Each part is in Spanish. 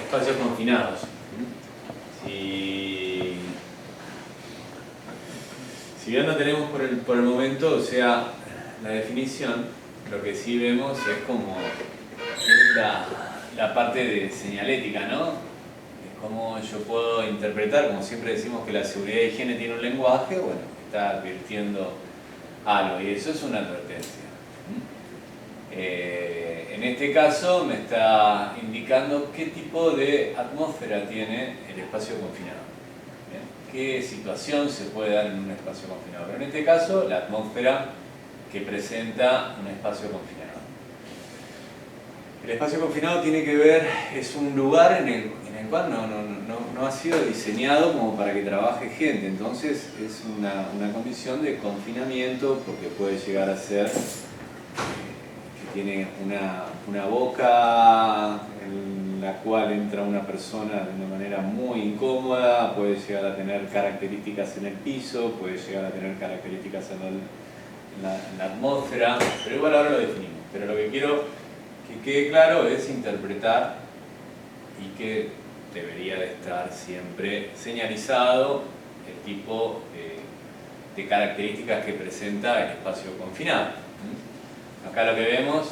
espacios confinados. Si bien no tenemos por el momento, o sea, la definición, lo que sí vemos es como la parte de señalética, ¿no? Es como yo puedo interpretar, como siempre decimos que la seguridad y higiene tiene un lenguaje, bueno, está advirtiendo algo, y eso es una advertencia. En este caso me está indicando qué tipo de atmósfera tiene el espacio confinado. ¿Bien? ¿Qué situación se puede dar en un espacio confinado? Pero en este caso, la atmósfera que presenta un espacio confinado. El espacio confinado tiene que ver, es un lugar en el cual no ha sido diseñado como para que trabaje gente, entonces es una condición de confinamiento porque puede llegar a ser que tiene una boca en la cual entra una persona de una manera muy incómoda, puede llegar a tener características en el piso, puede llegar a tener características en la atmósfera, pero igual ahora lo definimos. Pero lo que quiero que quede claro es interpretar y que debería de estar siempre señalizado el tipo de características que presenta el espacio confinado. Acá lo que vemos,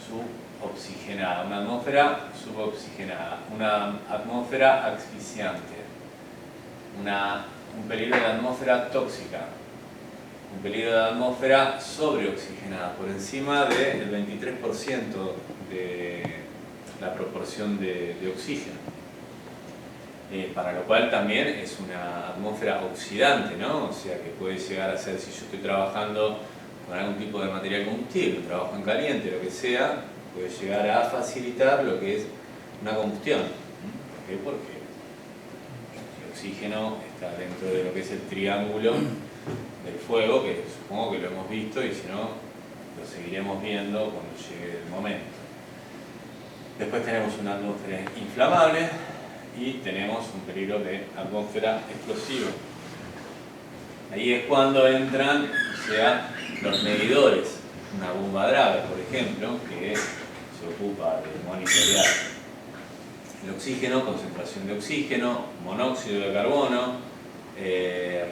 suboxigenada, una atmósfera suboxigenada, una atmósfera asfixiante, un peligro de atmósfera tóxica, un peligro de atmósfera sobreoxigenada, por encima del 23% de la proporción de oxígeno. Para lo cual también es una atmósfera oxidante, ¿no? O sea que puede llegar a ser, si yo estoy trabajando con algún tipo de material combustible, un trabajo en caliente, lo que sea, puede llegar a facilitar lo que es una combustión. ¿Por qué? Porque el oxígeno está dentro de lo que es el triángulo del fuego, que supongo que lo hemos visto y si no, lo seguiremos viendo cuando llegue el momento. Después tenemos una atmósfera inflamable y tenemos un peligro de atmósfera explosiva. Ahí es cuando entran, o sea, los medidores. Una bomba Dragher, por ejemplo, que se ocupa de monitorear el oxígeno, concentración de oxígeno, monóxido de carbono,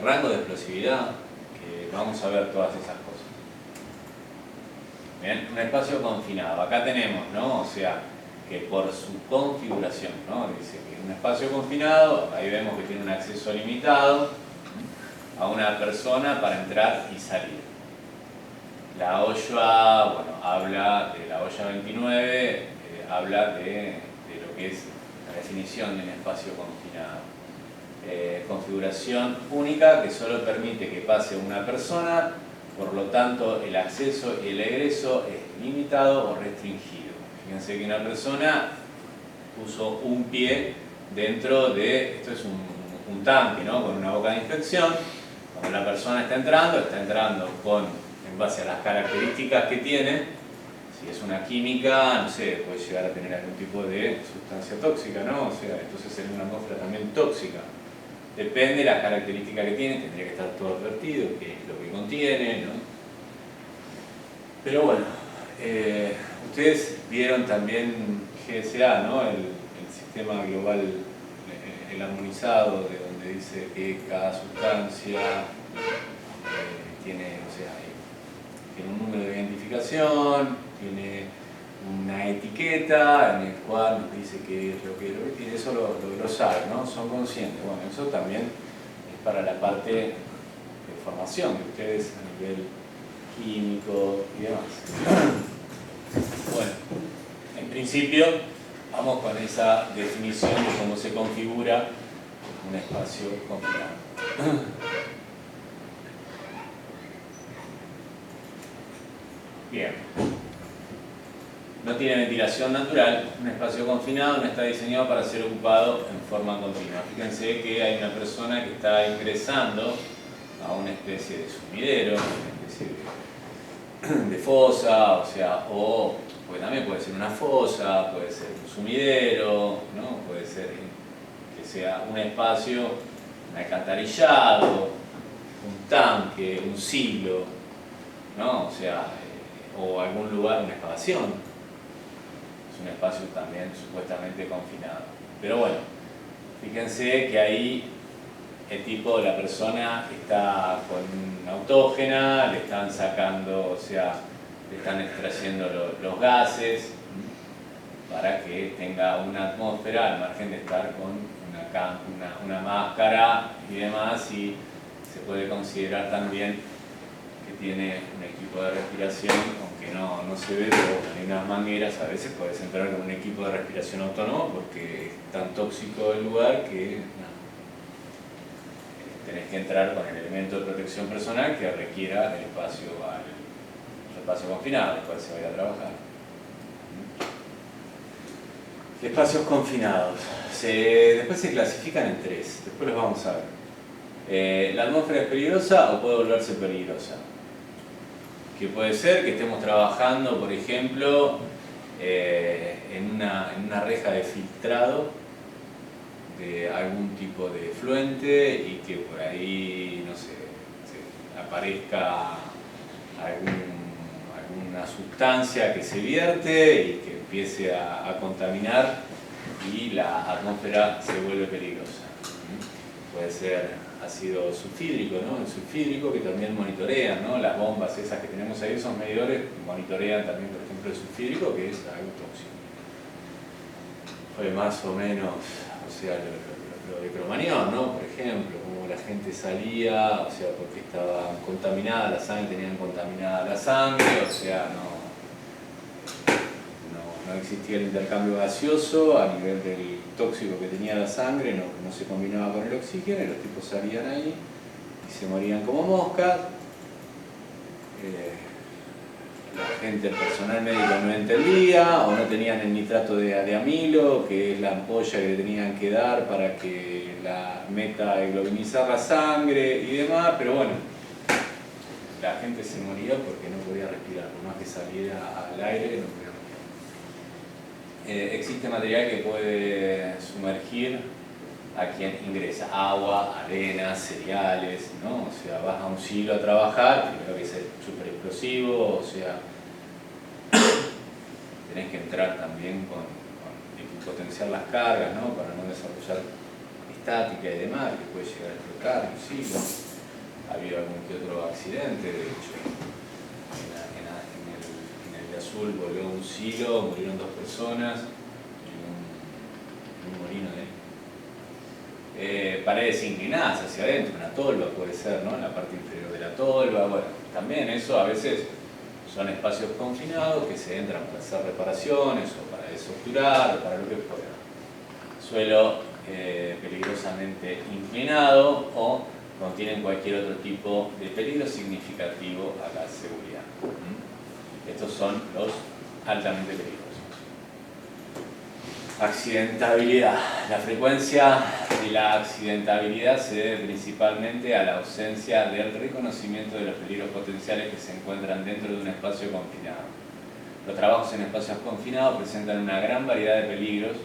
rango de explosividad, que vamos a ver todas esas cosas. Bien, un espacio confinado. Acá tenemos, ¿no? O sea, que por su configuración, ¿no? Dice que un espacio confinado, ahí vemos que tiene un acceso limitado a una persona para entrar y salir. La OSHA, bueno, habla de la OSHA 29, habla de lo que es la definición de un espacio confinado. Configuración única que solo permite que pase una persona, por lo tanto el acceso y el egreso es limitado o restringido. Fíjense que una persona puso un pie dentro de, esto es un tanque, ¿no? Con una boca de infección. Cuando la persona está entrando en base a las características que tiene. Si es una química, no sé, puede llegar a tener algún tipo de sustancia tóxica, ¿no? O sea, entonces es una atmósfera también tóxica. Depende de las características que tiene, tendría que estar todo advertido, qué es lo que contiene, ¿no? Pero bueno, ustedes vieron también GSA, ¿no? El sistema global, el armonizado, de donde dice que cada sustancia tiene, o sea, tiene un número de identificación, tiene una etiqueta en el cual nos dice qué es lo que tiene, eso lo saben, ¿no? Son conscientes. Bueno, eso también es para la parte de formación de ustedes a nivel químico y demás. Bueno, en principio vamos con esa definición de cómo se configura un espacio confinado. Bien. No tiene ventilación natural, un espacio confinado no está diseñado para ser ocupado en forma continua. Fíjense que hay una persona que está ingresando a una especie de sumidero, una especie de fosa, o sea, pues también puede ser una fosa, puede ser un sumidero, ¿no? Puede ser que sea un espacio, un alcantarillado, un tanque, un silo, ¿no? O sea, o algún lugar, una excavación. Es un espacio también supuestamente confinado. Pero bueno, fíjense que ahí el tipo, la persona está con una autógena, le están sacando, o sea, le están extrayendo los gases para que tenga una atmósfera al margen de estar con una máscara y demás, y se puede considerar también que tiene un equipo de respiración, aunque no se ve, pero hay unas mangueras, a veces puedes entrar con un equipo de respiración autónomo porque es tan tóxico el lugar que tenés que entrar con el elemento de protección personal que requiera el espacio confinado, después se vaya a trabajar. Espacios confinados. Después se clasifican en tres, después los vamos a ver. ¿La atmósfera es peligrosa o puede volverse peligrosa? Que puede ser que estemos trabajando, por ejemplo, en una reja de filtrado de algún tipo de efluente y que por ahí, no sé, aparezca alguna sustancia que se vierte y que empiece a contaminar y la atmósfera se vuelve peligrosa. Puede ser ácido sulfídrico, ¿no? El sulfídrico que también monitorean, ¿no? Las bombas esas que tenemos ahí, esos medidores monitorean también, por ejemplo, el sulfídrico, que es algo tóxico. Fue más o menos, o sea, lo de Cromañón, ¿no? Por ejemplo, como la gente salía, o sea, porque estaba contaminada la sangre, tenían contaminada la sangre, o sea, no existía el intercambio gaseoso a nivel del tóxico que tenía la sangre, no se combinaba con el oxígeno y los tipos salían ahí y se morían como moscas. La gente, el personal médico no entendía o no tenían el nitrato de amilo, que es la ampolla que le tenían que dar para que la meta-globinizar la sangre y demás, pero bueno, la gente se moría porque no podía respirar, por más que saliera al aire, no podía. Existe material que puede sumergir a quien ingresa: agua, arena, cereales, ¿no? O sea, vas a un silo a trabajar, primero que es súper explosivo, o sea, tenés que entrar también con potenciar las cargas, ¿no? Para no desarrollar estática y demás, que puede llegar a explotar un silo. Ha habido algún que otro accidente, de hecho. Azul volvió un silo, murieron 2 personas en un molino de paredes inclinadas hacia adentro, una tolva puede ser, ¿no? En la parte inferior de la tolva. Bueno, también eso a veces son espacios confinados que se entran para hacer reparaciones o para desobturar o para lo que fuera. Suelo peligrosamente inclinado o contienen cualquier otro tipo de peligro significativo a la seguridad. Estos son los altamente peligrosos. Accidentabilidad. La frecuencia de la accidentabilidad se debe principalmente a la ausencia del reconocimiento de los peligros potenciales que se encuentran dentro de un espacio confinado. Los trabajos en espacios confinados presentan una gran variedad de peligros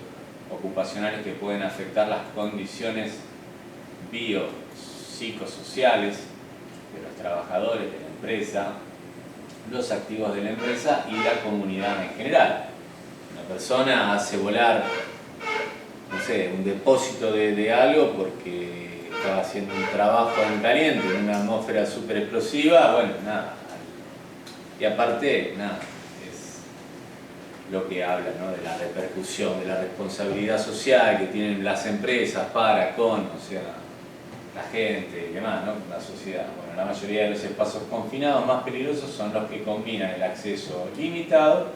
ocupacionales que pueden afectar las condiciones biopsicosociales de los trabajadores de la empresa, los activos de la empresa y la comunidad en general. Una persona hace volar, no sé, un depósito de algo porque estaba haciendo un trabajo en caliente, en una atmósfera súper explosiva, bueno, nada. Y aparte, nada, es lo que habla, ¿no? De la repercusión, de la responsabilidad social que tienen las empresas para con, o sea, la gente y demás, ¿no? La sociedad. Bueno, la mayoría de los espacios confinados más peligrosos son los que combinan el acceso limitado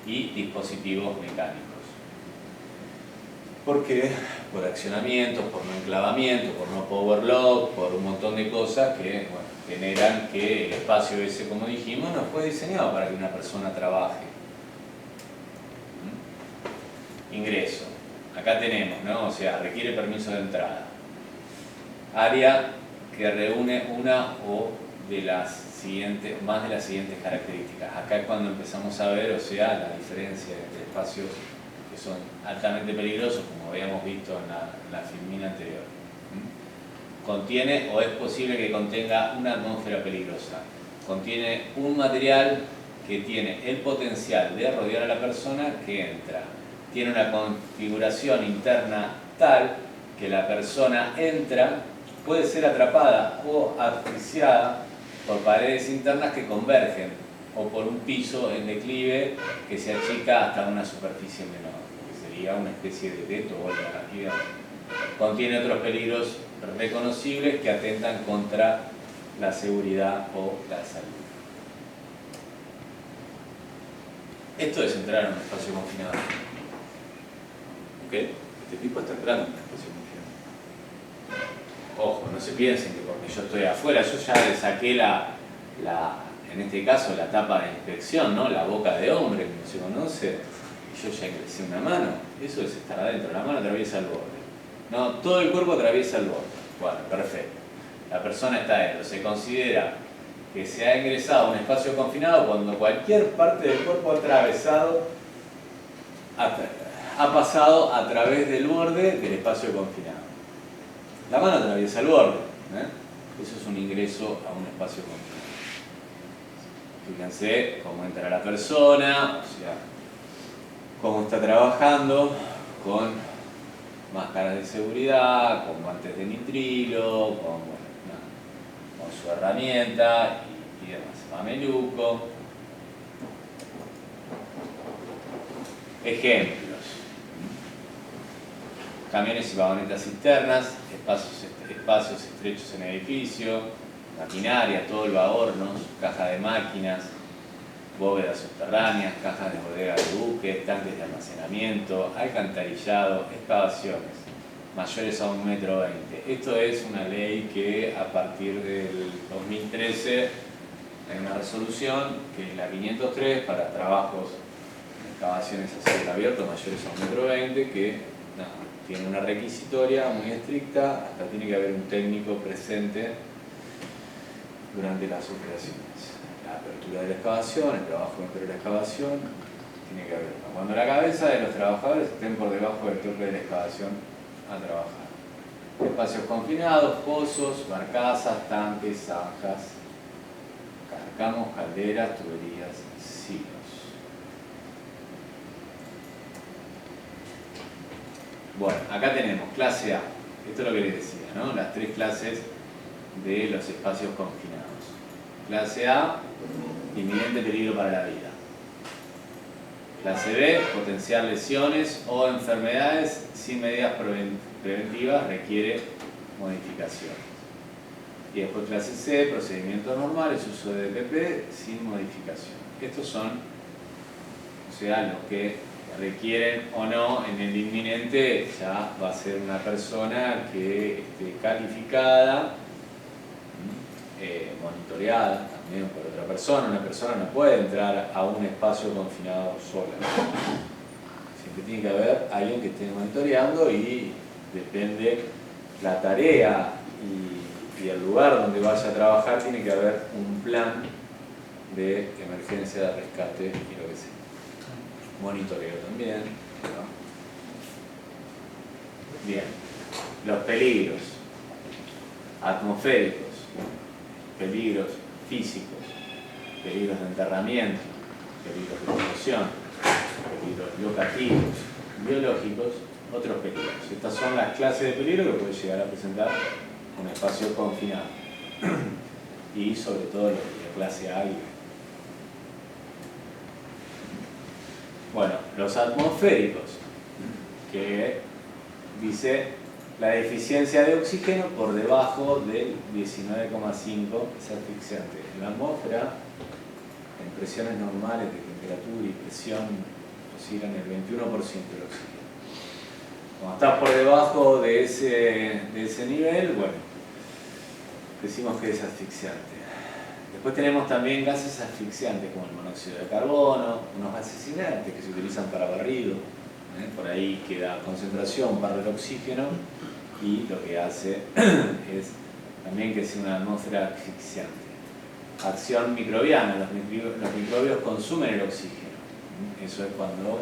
y dispositivos mecánicos. ¿Por qué? Por accionamientos, por no enclavamiento, por no power lock, por un montón de cosas que, bueno, generan que el espacio ese, como dijimos, no fue diseñado para que una persona trabaje. Ingreso. Acá tenemos, ¿no? O sea, requiere permiso de entrada. Área que reúne una o de las siguientes, más de las siguientes características. Acá es cuando empezamos a ver, o sea, la diferencia entre espacios que son altamente peligrosos, como habíamos visto en la filmina anterior. Contiene o es posible que contenga una atmósfera peligrosa. Contiene un material que tiene el potencial de rodear a la persona que entra. Tiene una configuración interna tal que la persona entra, puede ser atrapada o asfixiada por paredes internas que convergen o por un piso en declive que se achica hasta una superficie menor, que sería una especie de tolla y demás. Contiene otros peligros reconocibles que atentan contra la seguridad o la salud. Esto es entrar en un espacio confinado. ¿Ok? Este tipo está entrando en un espacio confinado. Ojo, no se piensen que porque yo estoy afuera, yo ya le saqué en este caso la tapa de inspección, ¿no? La boca de hombre que no se conoce, y yo ya ingresé una mano. Eso es estar adentro, la mano atraviesa el borde. No, todo el cuerpo atraviesa el borde. Bueno, perfecto. La persona está adentro. Se considera que se ha ingresado a un espacio confinado cuando cualquier parte del cuerpo ha pasado a través del borde del espacio confinado. La mano atraviesa el borde. Eso es un ingreso a un espacio confinado. Fíjense cómo entra la persona, o sea, cómo está trabajando con máscaras de seguridad, con guantes de nitrilo, con su herramienta y demás. Mameluco. Ejemplos. Camiones y vagonetas cisternas, espacios estrechos en edificio, maquinaria, tolva, hornos, caja de máquinas, bóvedas subterráneas, cajas de bodega de buques, tanques de almacenamiento, alcantarillado, excavaciones mayores a 1,20 metros. Esto es una ley que a partir del 2013 hay una resolución que es la 503 para trabajos de excavaciones a cielo abierto mayores a 1,20 metro, que tiene una requisitoria muy estricta, hasta tiene que haber un técnico presente durante las operaciones. La apertura de la excavación, el trabajo dentro de la excavación, tiene que haber. Cuando la cabeza de los trabajadores estén por debajo del tope de la excavación a trabajar. Espacios confinados, pozos, barcazas, tanques, zanjas, carcamos, calderas, tuberías, silos. Bueno, acá tenemos clase A. Esto es lo que les decía, ¿no? Las tres clases de los espacios confinados. Clase A, inminente peligro para la vida. Clase B, potenciar lesiones o enfermedades sin medidas preventivas, requiere modificaciones. Y después clase C, procedimientos normales, uso de DPP sin modificación. Estos son, o sea, los que requieren o no en el inminente, ya va a ser una persona que esté calificada, monitoreada también por otra persona. Una persona no puede entrar a un espacio confinado sola. Siempre tiene que haber alguien que esté monitoreando y depende la tarea y el lugar donde vaya a trabajar, tiene que haber un plan de emergencia, de rescate y lo que sea. Monitoreo también, ¿no? Bien, los peligros atmosféricos, peligros físicos, peligros de enterramiento, peligros de explosión, peligros locativos, biológicos, otros peligros. Estas son las clases de peligro que puede llegar a presentar un espacio confinado y sobre todo los de clase A y B. Bueno, los atmosféricos, que dice la deficiencia de oxígeno por debajo del 19,5 es asfixiante. En la atmósfera, en presiones normales de temperatura y presión, oscilan el 21% del oxígeno. Cuando estás por debajo de ese nivel, bueno, decimos que es asfixiante. Después tenemos también gases asfixiantes como el monóxido de carbono, unos gases inertes que se utilizan para barrido. Por ahí queda concentración para el oxígeno y lo que hace es también que sea una atmósfera asfixiante. Acción microbiana, los microbios consumen el oxígeno. Eso es cuando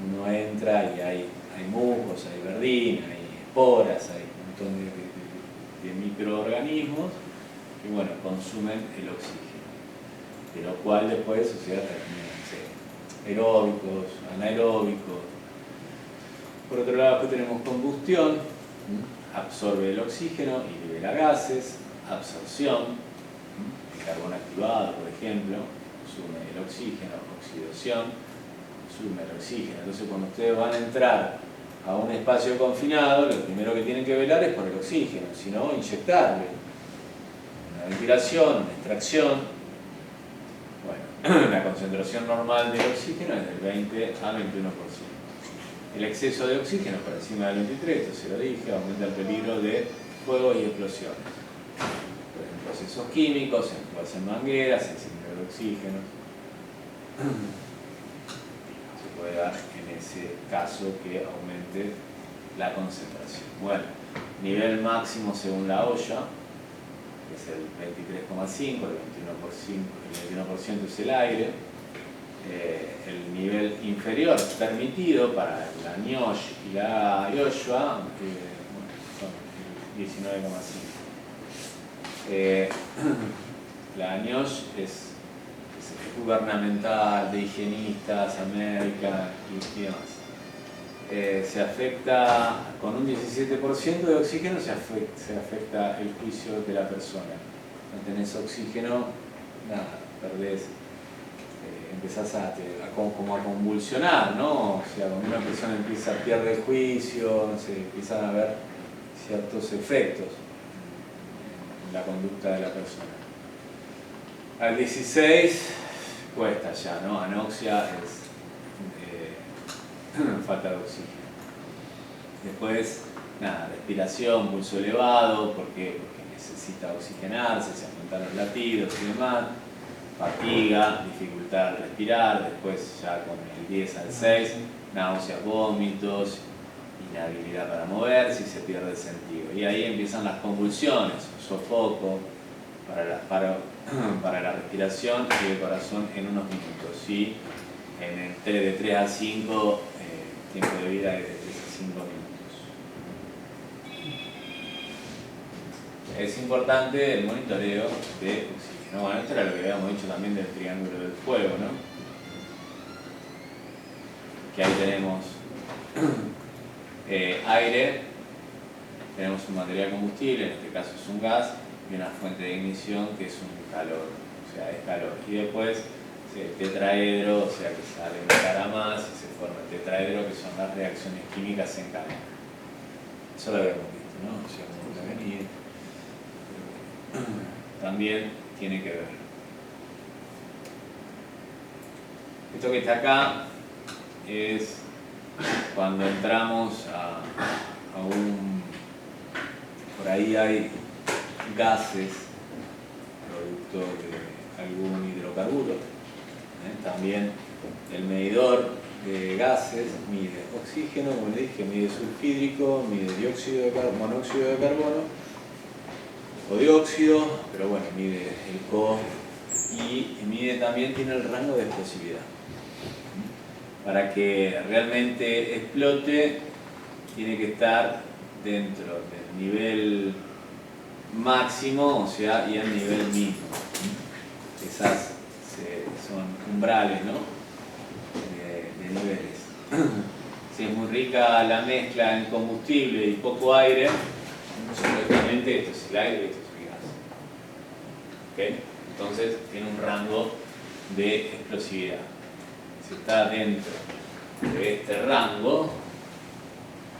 uno entra y hay musgos, hay verdín, hay esporas, hay un montón de microorganismos que, bueno, consumen el oxígeno. de lo cual después, o sea, terminan aeróbicos, anaeróbicos. Por otro lado, después tenemos combustión, absorbe el oxígeno y libera gases, absorción, el carbón activado, por ejemplo, consume el oxígeno, oxidación, consume el oxígeno. Entonces, cuando ustedes van a entrar a un espacio confinado, lo primero que tienen que velar es por el oxígeno, si no, inyectarle. Una ventilación, una extracción. Bueno, la concentración normal del oxígeno es del 20 a 21%. El exceso de oxígeno por encima del 23, esto se lo dije, aumenta el peligro de fuegos y explosiones. En procesos químicos, en mangueras, en cilindros de oxígeno. Se puede dar en ese caso que aumente la concentración. Bueno, nivel máximo según la OSHA, que es el 23,5, el 21% es el aire. El nivel inferior permitido para la NIOSH y la IOSHA, son 19,5. La NIOSH es gubernamental, de higienistas, América y demás. Se afecta, con un 17% de oxígeno se afecta el juicio de la persona. No tenés oxígeno, nada, perdés. Empezás a convulsionar, ¿no? O sea, cuando una persona pierde el juicio, no sé, empiezan a haber ciertos efectos en la conducta de la persona. Al 16 cuesta ya, ¿no? Anoxia es falta de oxígeno. Después, nada, respiración, pulso elevado, porque necesita oxigenarse, se aumentan los latidos y demás. Fatiga, dificultad al respirar, después ya con el 10 al 6, náuseas, vómitos, inhabilidad para moverse y se pierde el sentido. Y ahí empiezan las convulsiones, sofoco para la respiración y el corazón en unos minutos. Y de 3 a 5, tiempo de vida es de 3 a 5 minutos. Es importante el monitoreo de oxígeno. Bueno, esto era lo que habíamos dicho también del triángulo del fuego, ¿no? Que ahí tenemos aire, tenemos un material combustible, en este caso es un gas, y una fuente de ignición que es un calor, o sea, es calor. Y después el tetraedro, o sea, que sale una cara más y se forma el tetraedro, que son las reacciones químicas en cadena. Eso lo habíamos visto, ¿no? O sea, como la venir. También tiene que ver. Esto que está acá es cuando entramos a un... Por ahí hay gases, producto de algún hidrocarburo. También el medidor de gases mide oxígeno, como le dije, mide sulfídrico, mide monóxido de carbono o dióxido, pero bueno, mide el CO y mide también, tiene el rango de explosividad. Para que realmente explote, tiene que estar dentro del nivel máximo, o sea, y el nivel mínimo. Esas son umbrales, ¿no? De niveles. Si es muy rica la mezcla en combustible y poco aire, supuestamente esto es el aire y esto es el gas. ¿Okay? Entonces tiene un rango de explosividad. Si está dentro de este rango,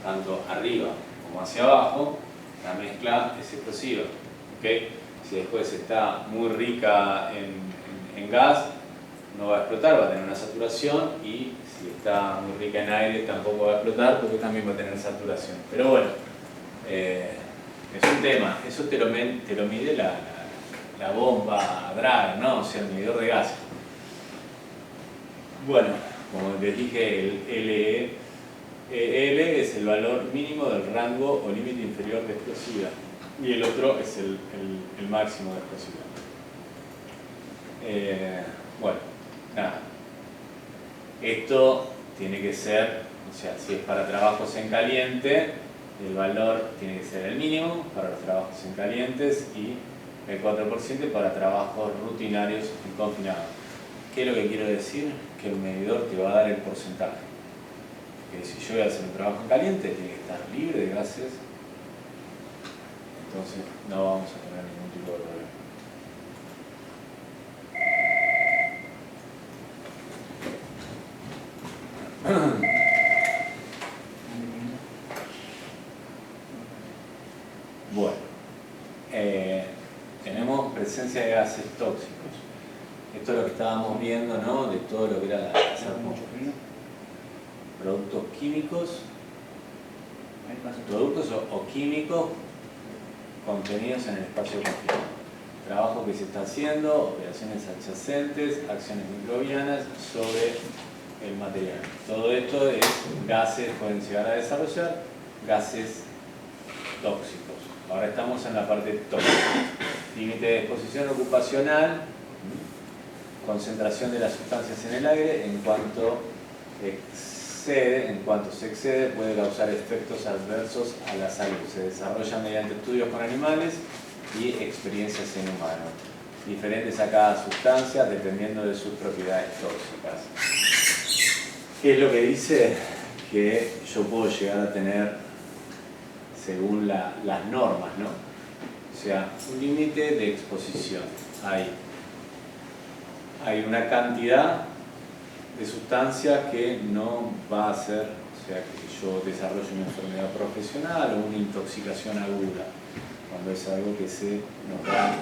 tanto arriba como hacia abajo, la mezcla es explosiva. ¿Okay? Si después está muy rica en gas, no va a explotar, va a tener una saturación, y si está muy rica en aire tampoco va a explotar porque también va a tener saturación. Pero bueno, es un tema, eso te lo mide la bomba Drag, ¿no? O sea, el medidor de gases. Bueno, como les dije, el L es el valor mínimo del rango o límite inferior de explosividad, y el otro es el máximo de explosividad. Bueno, nada. Esto tiene que ser, o sea, si es para trabajos en caliente, el valor tiene que ser el mínimo para los trabajos en calientes, y el 4% para trabajos rutinarios en confinado. ¿Qué es lo que quiero decir? Que el medidor te va a dar el porcentaje. Que si yo voy a hacer un trabajo en caliente, tiene que estar libre de gases. Entonces no vamos a tener ningún tipo de problema. Bueno, tenemos presencia de gases tóxicos. Esto es lo que estábamos viendo, ¿no? De todo lo que era la productos químicos, o químicos contenidos en el espacio confinado. Trabajo que se está haciendo, operaciones adyacentes, acciones microbianas sobre el material. Todo esto es gases, pueden llegar a desarrollar gases tóxicos. Ahora estamos en la parte tóxica. Límite de exposición ocupacional, concentración de las sustancias en el aire, en cuanto se excede puede causar efectos adversos a la salud. Se desarrolla mediante estudios con animales y experiencias en humanos, diferentes a cada sustancia dependiendo de sus propiedades tóxicas. ¿Qué es lo que dice? Que yo puedo llegar a tener, según las normas, ¿no? O sea, un límite de exposición. Hay una cantidad de sustancias que no va a hacer, o sea, que yo desarrolle una enfermedad profesional o una intoxicación aguda, cuando es algo que se nos da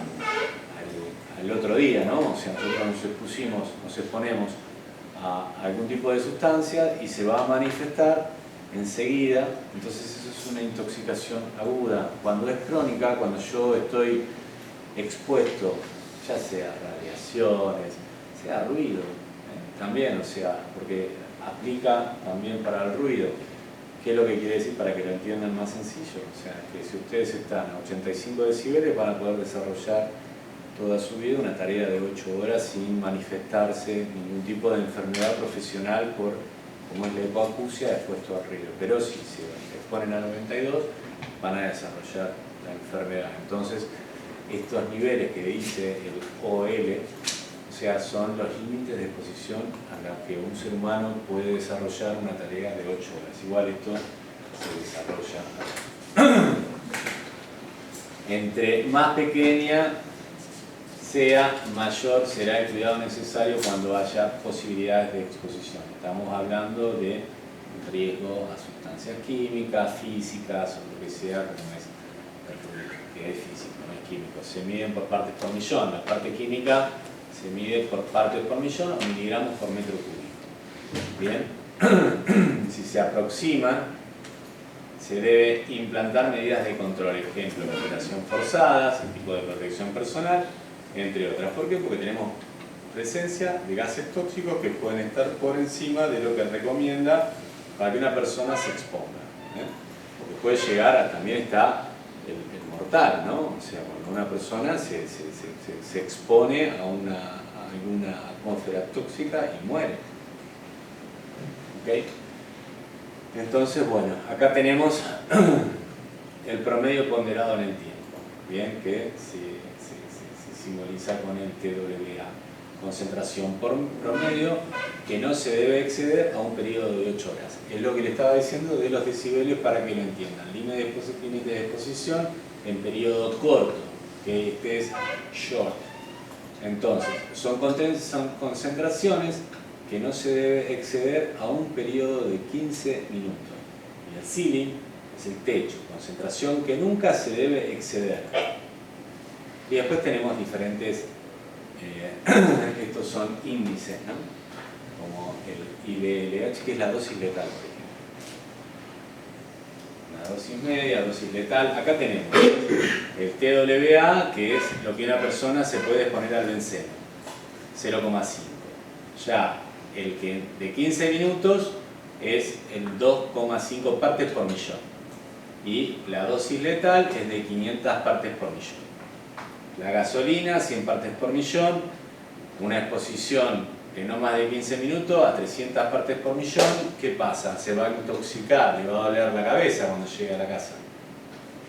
al otro día, ¿no? O sea, nosotros nos exponemos a algún tipo de sustancia y se va a manifestar enseguida, entonces eso es una intoxicación aguda. Cuando es crónica, cuando yo estoy expuesto, ya sea a radiaciones, sea ruido, también, o sea, porque aplica también para el ruido. ¿Qué es lo que quiere decir para que lo entiendan más sencillo? O sea, que si ustedes están a 85 decibeles van a poder desarrollar toda su vida una tarea de 8 horas sin manifestarse ningún tipo de enfermedad profesional por, como es la hipoacusia, expuesto al ruido. Pero si se exponen a 92 van a desarrollar la enfermedad. Entonces, estos niveles que dice el OL, o sea, son los límites de exposición a los que un ser humano puede desarrollar una tarea de 8 horas. Igual esto se desarrolla. Entre más pequeña sea, mayor será el cuidado necesario cuando haya posibilidades de exposición. Estamos hablando de riesgo a sustancias químicas, físicas o lo que sea, como es que es físico, no es químico. Se miden por partes por millón. La parte química se mide por partes por millón o miligramos por metro cúbico. Bien, si se aproxima, se debe implantar medidas de control, ejemplo, ventilación forzada, el tipo de protección personal, entre otras. ¿Por qué? Porque tenemos presencia de gases tóxicos que pueden estar por encima de lo que recomienda para que una persona se exponga. Porque puede llegar a, también está el mortal, ¿no? O sea, cuando una persona se expone a alguna atmósfera tóxica y muere. ¿Ok? Entonces, bueno, acá tenemos el promedio ponderado en el tiempo, ¿bien? Que se simboliza con el TWA, concentración por promedio que no se debe exceder a un periodo de 8 horas. Es lo que le estaba diciendo de los decibelios para que lo entiendan. Límite de exposición en periodo corto, que este es short. Entonces, son concentraciones que no se debe exceder a un periodo de 15 minutos. Y el ceiling es el techo, concentración que nunca se debe exceder. Y después tenemos diferentes, estos son índices, ¿no? Como el ILH, que es la dosis letal, por ejemplo. Una dosis media, dosis letal. Acá tenemos el TWA, que es lo que una persona se puede exponer al benceno, 0,5. Ya el que de 15 minutos es el 2,5 partes por millón. Y la dosis letal es de 500 partes por millón. La gasolina, 100 partes por millón, una exposición de no más de 15 minutos a 300 partes por millón, ¿qué pasa? Se va a intoxicar, le va a doler la cabeza cuando llegue a la casa.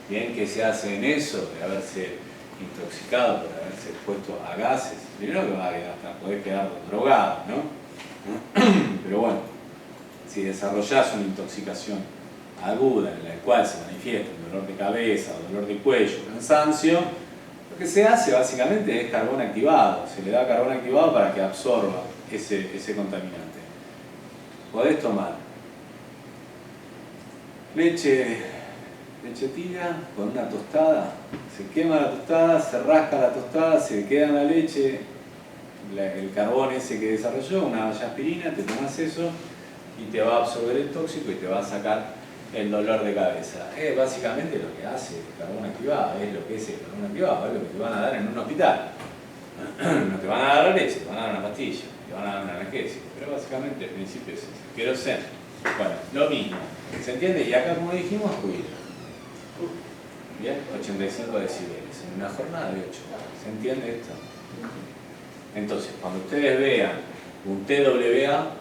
Bien, ¿qué se hace en eso? De haberse intoxicado por haberse expuesto a gases, primero que va a quedar, hasta podés quedar drogado, ¿no? Pero bueno, si desarrollás una intoxicación aguda en la cual se manifiesta un dolor de cabeza, dolor de cuello, cansancio, lo que se hace básicamente es carbón activado, se le da carbón activado para que absorba ese contaminante. Podés tomar leche tibia con una tostada, se quema la tostada, se rasca la tostada, se queda en la leche el carbón ese que desarrolló, una aspirina, te tomas eso y te va a absorber el tóxico y te va a sacar el dolor de cabeza. Es básicamente lo que hace el carbón activado, es lo que es el carbón activado, es lo que te van a dar en un hospital. No te van a dar la leche, te van a dar una pastilla, te van a dar un analgésico, pero básicamente el principio es ese. Queroseno. Bueno, lo mismo, ¿se entiende? Y acá, como dijimos, ruido. Bien, 85 decibeles en una jornada de 8 horas. ¿Se entiende esto? Entonces, cuando ustedes vean un TWA,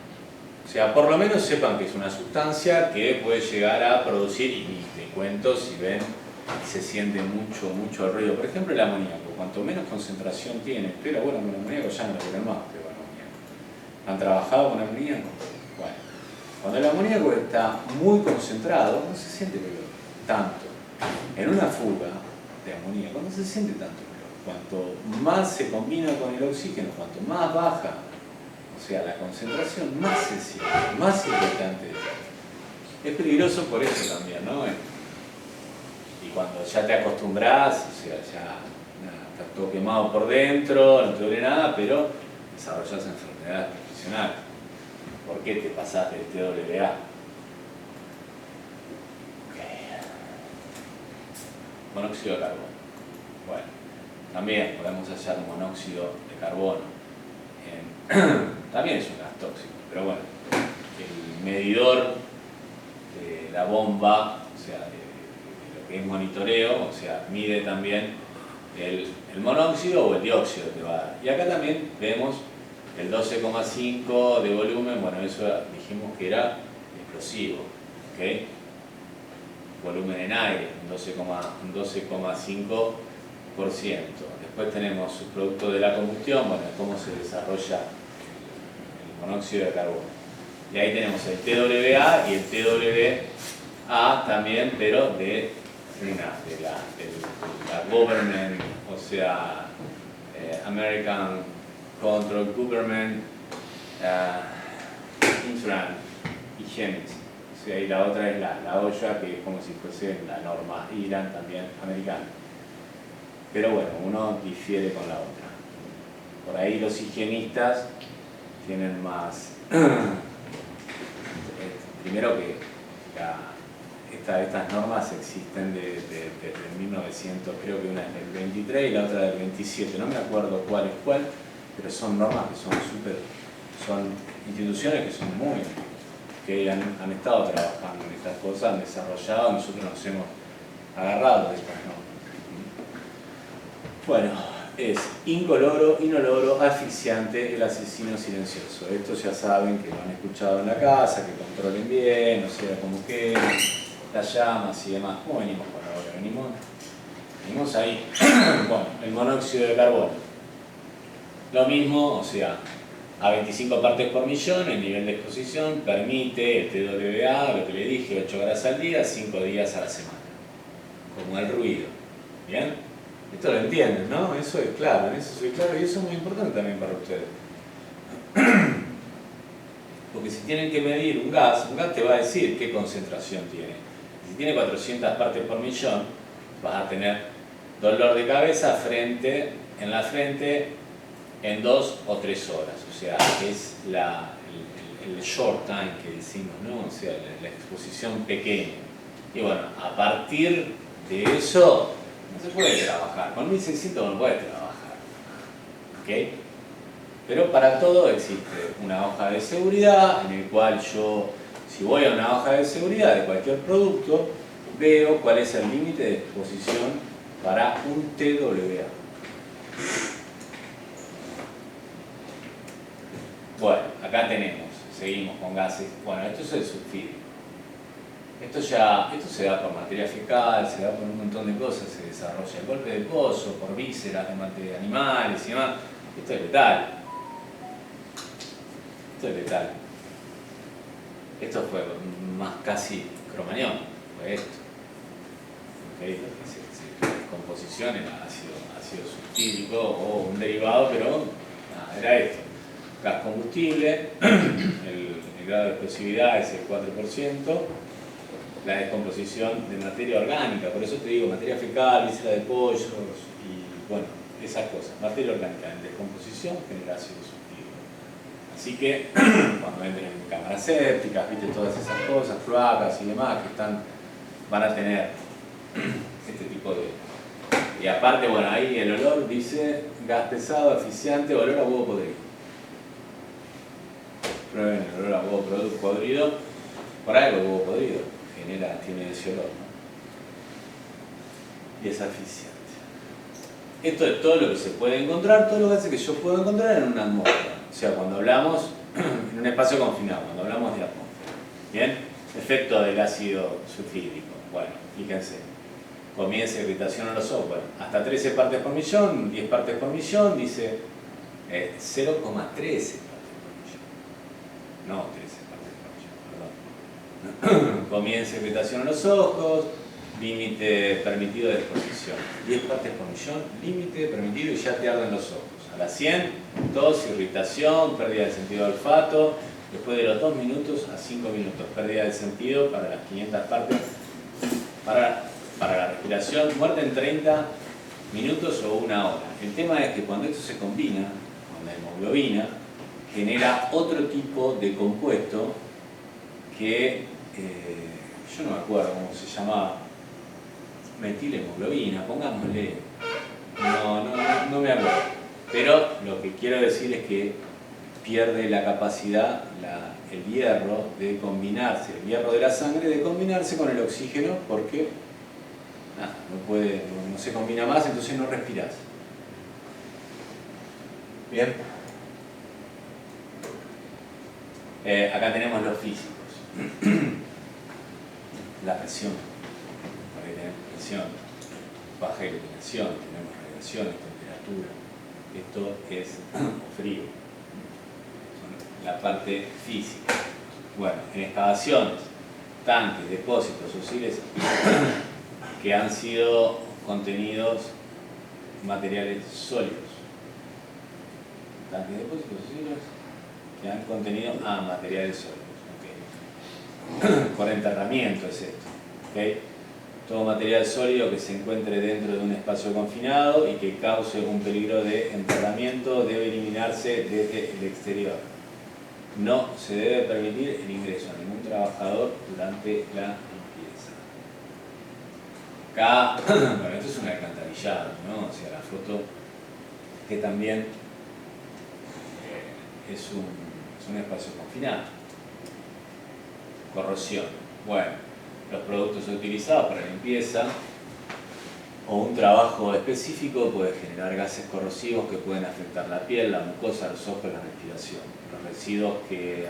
o sea, por lo menos sepan que es una sustancia que puede llegar a producir, y te cuento si ven, se siente mucho el ruido. Por ejemplo, el amoníaco, cuanto menos concentración tiene, pero bueno, con el amoníaco ya no lo quieren más, pero con amoníaco. ¿Han trabajado con amoníaco? Bueno, cuando el amoníaco está muy concentrado, no se siente ruido tanto. En una fuga de amoníaco no se siente tanto ruido. Cuanto más se combina con el oxígeno, cuanto más baja, o sea, la concentración, más se siente, más importante es. Es peligroso por eso también, ¿no? Y cuando ya te acostumbras, o sea, ya nada, estás todo quemado por dentro, no te duele nada, pero desarrollas enfermedades profesionales. ¿Por qué te pasás del TWA? Monóxido de carbono. Bueno, también podemos hallar monóxido de carbono. También es un gas tóxico, pero bueno, el medidor de la bomba, o sea, de lo que es monitoreo, o sea, mide también el monóxido o el dióxido que va a dar. Y acá también vemos el 12,5 de volumen, bueno, eso dijimos que era explosivo, ¿ok? Volumen en aire, un 12,5%. Después tenemos subproducto de la combustión, bueno, cómo se desarrolla el monóxido de carbono. Y ahí tenemos el TWA y el TWA también, pero de la government, o sea, American Control Government Insurance Hygienics. O sea, y la otra es la OSHA, que es como si fuese la norma IRAN también americana. Pero bueno, uno difiere con la otra. Por ahí los higienistas tienen más... Primero que estas normas existen desde 1900, creo que una es del 23 y la otra del 27, no me acuerdo cuál es cuál, pero son normas que son instituciones que son que han estado trabajando en estas cosas, han desarrollado, nosotros nos hemos agarrado de estas normas. Bueno, es incoloro, inoloro, asfixiante, el asesino silencioso. Esto ya saben que lo han escuchado en la casa, que controlen bien, o sea, como que las llamas y demás. ¿Cómo venimos con ahora? Venimos ahí. Bueno, el monóxido de carbono. Lo mismo, o sea, a 25 partes por millón, el nivel de exposición permite el TWA, lo que le dije, 8 horas al día, 5 días a la semana. Como el ruido. ¿Bien? Esto lo entienden, ¿no? Eso es claro, en eso soy claro y eso es muy importante también para ustedes. Porque si tienen que medir un gas te va a decir qué concentración tiene. Si tiene 400 partes por millón, vas a tener dolor de cabeza en la frente en 2 o 3 horas. O sea, es el short time que decimos, ¿no? O sea, la exposición pequeña. Y bueno, a partir de eso no se puede trabajar. Con 1600 no puedes trabajar. ¿Ok? Pero para todo existe una hoja de seguridad en el cual yo, si voy a una hoja de seguridad de cualquier producto, veo cuál es el límite de exposición para un TWA. Bueno, acá tenemos, seguimos con gases. Bueno, esto es el sulfídrico. Esto se da por materia fecal, se da por un montón de cosas, se desarrolla el golpe de pozo, por vísceras de animales y demás. Esto es letal. Esto es letal. Esto fue más casi cromañón, fue esto. ¿Okay? Descomposición era ácido sulfídrico o un derivado, pero nada, era esto. Gas combustible, el grado de explosividad es el 4%, la descomposición de materia orgánica, por eso te digo, materia fecal, víscera de pollo y bueno, esas cosas. Materia orgánica en descomposición genera ácido sulfídrico. Así que cuando entren en cámaras sépticas, viste todas esas cosas, cloacas y demás, que van a tener este tipo de... Y aparte, bueno, ahí el olor dice gas pesado, asfixiante, olor a huevo podrido. Prueben el olor a huevo podrido, por algo el huevo podrido tiene ese olor, ¿no? Y es asfixiante. Esto es todo lo que se puede encontrar, todo lo que hace que yo puedo encontrar en una atmósfera. O sea, cuando hablamos en un espacio confinado, cuando hablamos de atmósfera. ¿Bien? Efecto del ácido sulfídrico. Bueno, fíjense. Comienza irritación en los ojos. Bueno, hasta 13 partes por millón, 10 partes por millón, dice 0,13 partes por millón. No 13 partes por millón, perdón. Comienza irritación en los ojos, límite permitido de exposición. 10 partes por millón, límite permitido y ya te arden los ojos. A las 100, tos, irritación, pérdida del sentido de olfato. Después de los 2 minutos a 5 minutos, pérdida del sentido para las 500 partes. Para la respiración, muerte en 30 minutos o 1 hora. El tema es que cuando esto se combina con la hemoglobina, genera otro tipo de compuesto que yo no me acuerdo cómo se llamaba, metilemoglobina, pongámosle, no me acuerdo. Pero lo que quiero decir es que pierde la capacidad, el hierro de combinarse, el hierro de la sangre de combinarse con el oxígeno porque no se combina más, entonces no respiras. Bien. Acá tenemos los físicos. La presión. Aquí tenemos presión, baja iluminación, tenemos radiaciones, temperatura. Esto es frío. La parte física. Bueno, en excavaciones, tanques, depósitos, fusiles que han sido contenidos materiales sólidos. Tanques, depósitos, fusiles que han contenido materiales sólidos. Okay. Por enterramiento es esto. Okay. Todo material sólido que se encuentre dentro de un espacio confinado y que cause un peligro de enterramiento debe eliminarse desde el exterior. No se debe permitir el ingreso a ningún trabajador durante la limpieza. Acá, bueno, esto es un alcantarillado, ¿no? O sea, la foto que también es un espacio confinado. Corrosión. Bueno, los productos utilizados para limpieza o un trabajo específico puede generar gases corrosivos que pueden afectar la piel, la mucosa, los ojos y la respiración. Los residuos que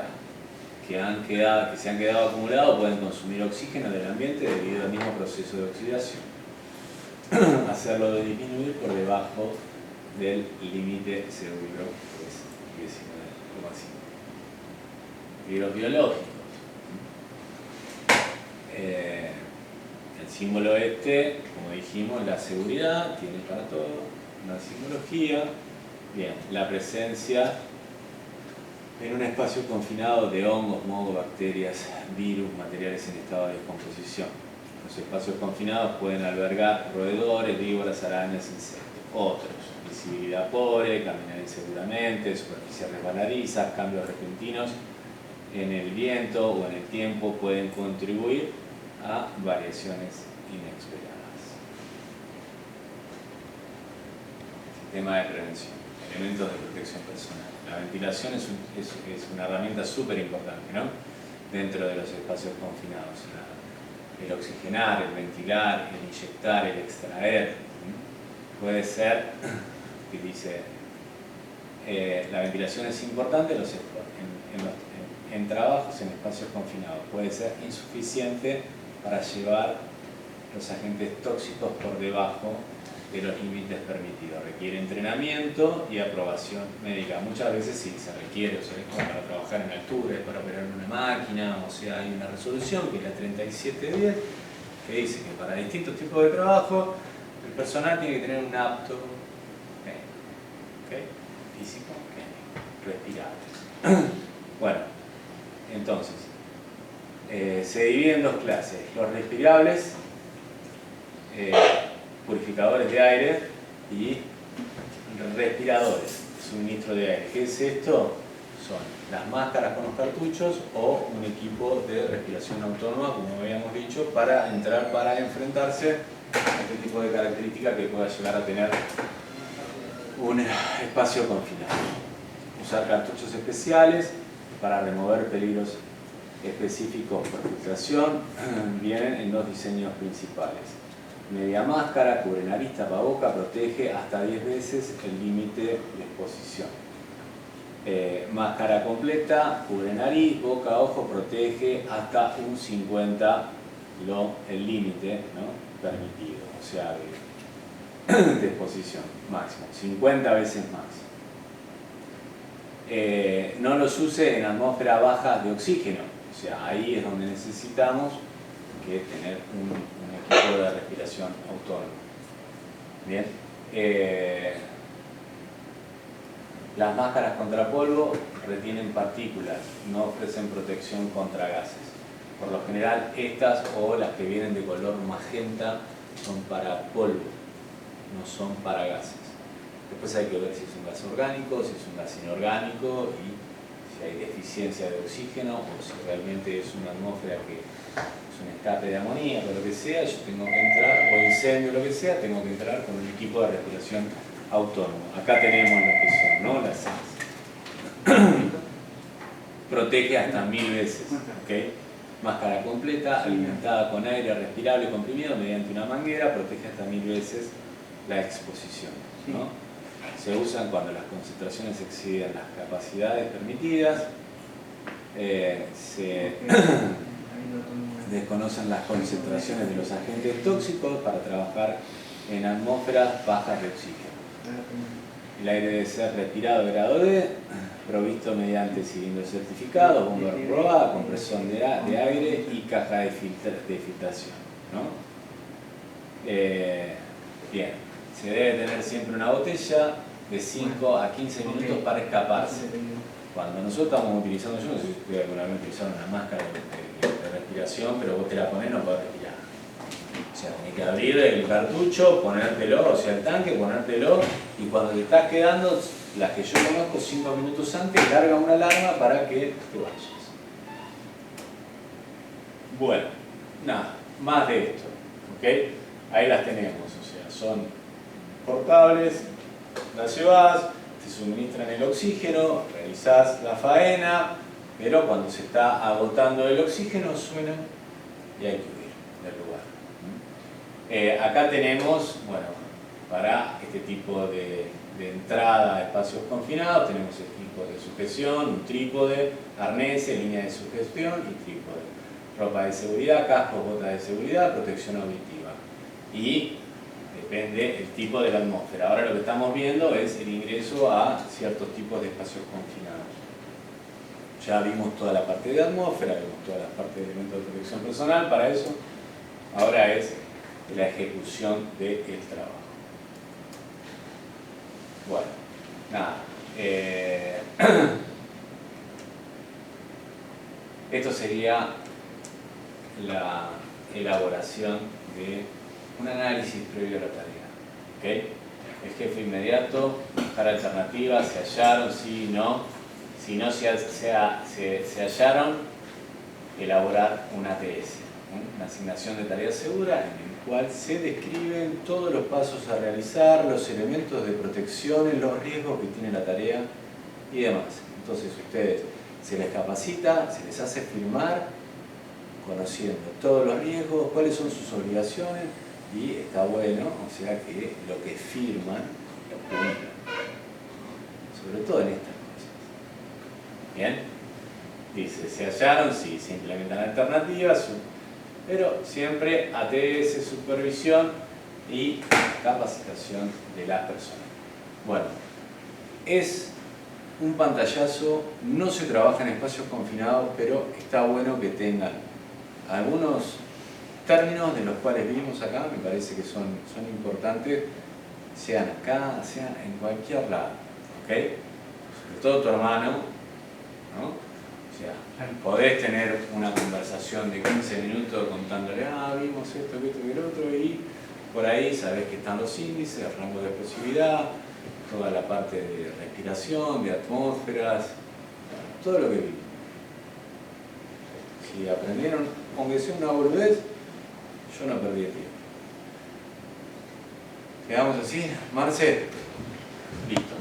se han quedado acumulados pueden consumir oxígeno del ambiente debido al mismo proceso de oxidación. Hacerlo disminuir por debajo del límite seguro, que es 19,5. Y los biológicos. El símbolo como dijimos, la seguridad, tiene para todo, una simbología. Bien, la presencia en un espacio confinado de hongos, mohos, bacterias, virus, materiales en estado de descomposición. Los espacios confinados pueden albergar roedores, víboras, arañas, insectos. Otros, visibilidad pobre, caminar inseguramente, superficies resbaladizas, cambios repentinos en el viento o en el tiempo pueden contribuir a variaciones inesperadas. Sistema de prevención, elementos de protección personal. La ventilación es una herramienta súper importante, ¿no? Dentro de los espacios confinados. El oxigenar, el ventilar, el inyectar, el extraer. Puede ser, que dice, la ventilación es importante en trabajos en espacios confinados. Puede ser insuficiente para llevar los agentes tóxicos por debajo de los límites permitidos. Requiere entrenamiento y aprobación médica. Muchas veces sí se requiere, o sea, es como para trabajar en altura, es para operar una máquina, o sea, hay una resolución que es la 3710, que dice que para distintos tipos de trabajo el personal tiene que tener un apto médico, ¿okay? Físico, respirable. Bueno, entonces, se divide en dos clases: los respirables, purificadores de aire, y respiradores, suministro de aire. ¿Qué es esto? Son las máscaras con los cartuchos o un equipo de respiración autónoma, como habíamos dicho, para entrar, para enfrentarse a este tipo de características que pueda llegar a tener un espacio confinado. Usar cartuchos especiales para remover peligros específicos por filtración vienen en dos diseños principales. Media máscara, cubre nariz, tapaboca, protege hasta 10 veces el límite de exposición. Máscara completa, cubre nariz, boca, ojo, protege hasta un 50 el límite, ¿no?, permitido, o sea, de exposición máximo, 50 veces más. No los use en atmósferas bajas de oxígeno, o sea, ahí es donde necesitamos que tener un equipo de respiración autónomo. Bien. Las máscaras contra polvo retienen partículas, no ofrecen protección contra gases. Por lo general, estas o las que vienen de color magenta son para polvo, no son para gases. Después hay que ver si es un gas orgánico, si es un gas inorgánico y si hay deficiencia de oxígeno o si realmente es una atmósfera que es un escape de amoníaco o lo que sea. Yo tengo que entrar, o incendio o lo que sea, tengo que entrar con un equipo de respiración autónomo. Acá tenemos lo que son, ¿no?, las seis. Protege hasta 1000 veces, ¿okay? Máscara completa, alimentada con aire respirable comprimido mediante una manguera, protege hasta 1000 veces la exposición, ¿no? Se usan cuando las concentraciones exceden las capacidades permitidas. Se desconocen las concentraciones de los agentes tóxicos para trabajar en atmósferas bajas de oxígeno. El aire debe ser respirado de grado D, provisto mediante cilindro certificado, bomba probada, compresor de aire y caja de filtración, ¿no? Bien, se debe tener siempre una botella de 5 a 15 minutos para escaparse. Cuando nosotros estamos utilizando, yo no sé si ustedes alguna vez utilizaron una máscara de respiración, pero vos te la ponés, no podés respirar. O sea, tenés que abrir el cartucho, ponértelo, o sea, el tanque, ponértelo, y cuando te estás quedando, las que yo conozco 5 minutos antes, larga una alarma para que te vayas. Bueno, nada, más de esto, ¿ok? Ahí las tenemos, o sea, son portables, las llevas, te suministran el oxígeno, realizás la faena, pero cuando se está agotando el oxígeno suena y hay que huir del lugar. Acá tenemos, bueno, para este tipo de entrada a espacios confinados, tenemos equipo de sujeción, un trípode, arneses, línea de sugestión y trípode. Ropa de seguridad, cascos, botas de seguridad, protección auditiva. Y depende el tipo de la atmósfera. Ahora lo que estamos viendo es el ingreso a ciertos tipos de espacios confinados. Ya vimos toda la parte de atmósfera, vimos toda la parte de elementos de protección personal. Para eso, ahora es la ejecución del trabajo. Bueno, nada. Esto sería la elaboración de un análisis previo a la tarea. ¿Okay? El jefe inmediato, buscar alternativas, se hallaron, sí, no. Si no se hallaron, elaborar un ATS, una asignación de tarea segura, en el cual se describen todos los pasos a realizar, los elementos de protección, los riesgos que tiene la tarea y demás. Entonces ustedes se les capacita, se les hace firmar, conociendo todos los riesgos, cuáles son sus obligaciones, y está bueno, o sea, que lo que firman lo cumplan, sobre todo en estas cosas. Bien, dice, se hallaron, sí, se implementan alternativas, pero siempre ATS, supervisión y capacitación de las personas. Bueno, es un pantallazo, no se trabaja en espacios confinados, pero está bueno que tengan algunos términos de los cuales vimos acá, me parece que son importantes, sean acá, sean en cualquier lado, ¿ok? Sobre todo tu hermano, ¿no? O sea, podés tener una conversación de 15 minutos contándole, vimos esto, y el otro, y por ahí sabés que están los índices, el rango de explosividad, toda la parte de respiración, de atmósferas, todo lo que vimos. Si aprendieron, aunque sea una boludez, yo no perdí el tiempo. Quedamos así, Marce. Listo.